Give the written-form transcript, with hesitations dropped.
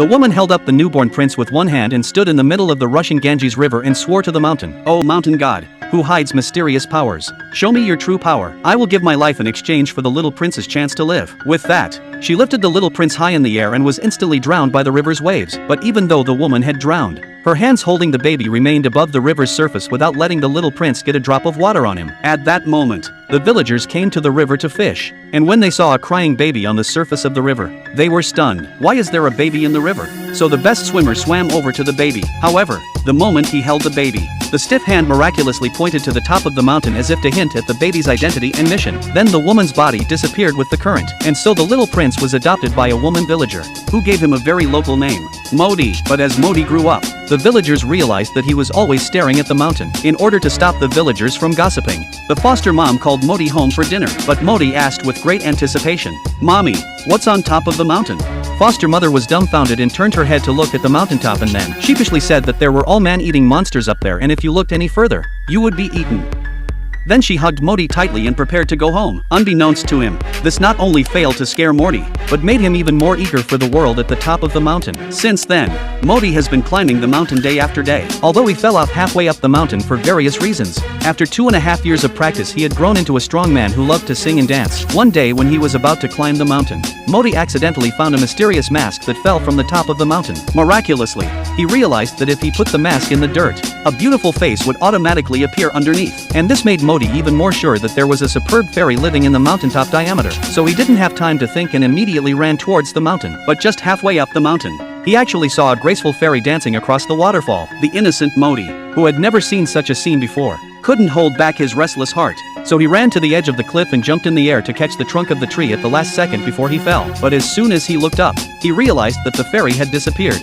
The woman held up the newborn prince with one hand and stood in the middle of the rushing Ganges river and swore to the mountain, "O mountain god, who hides mysterious powers, show me your true power. I will give my life in exchange for the little prince's chance to live." With that, she lifted the little prince high in the air and was instantly drowned by the river's waves. But even though the woman had drowned, her hands holding the baby remained above the river's surface without letting the little prince get a drop of water on him. At that moment, the villagers came to the river to fish, and when they saw a crying baby on the surface of the river, they were stunned. Why is there a baby in the river? So the best swimmer swam over to the baby. However, the moment he held the baby, the stiff hand miraculously pointed to the top of the mountain as if to hint at the baby's identity and mission. Then the woman's body disappeared with the current, and so the little prince was adopted by a woman villager, who gave him a very local name, Modi. But as Modi grew up, the villagers realized that he was always staring at the mountain. In order to stop the villagers from gossiping, the foster mom called Modi home for dinner. But Modi asked with great anticipation, "Mommy, what's on top of the mountain?" Foster mother was dumbfounded and turned her head to look at the mountaintop and then sheepishly said that there were all man-eating monsters up there, and if you looked any further, you would be eaten. Then she hugged Modi tightly and prepared to go home. Unbeknownst to him, this not only failed to scare Modi, but made him even more eager for the world at the top of the mountain. Since then, Modi has been climbing the mountain day after day. Although he fell off halfway up the mountain for various reasons, after 2.5 years of practice he had grown into a strong man who loved to sing and dance. One day when he was about to climb the mountain, Modi accidentally found a mysterious mask that fell from the top of the mountain. Miraculously, he realized that if he put the mask in the dirt, a beautiful face would automatically appear underneath. And this made Modi even more sure that there was a superb fairy living in the mountaintop diameter. So he didn't have time to think and immediately ran towards the mountain. But just halfway up the mountain, he actually saw a graceful fairy dancing across the waterfall. The innocent Modi, who had never seen such a scene before, couldn't hold back his restless heart. So he ran to the edge of the cliff and jumped in the air to catch the trunk of the tree at the last second before he fell. But as soon as he looked up, he realized that the fairy had disappeared.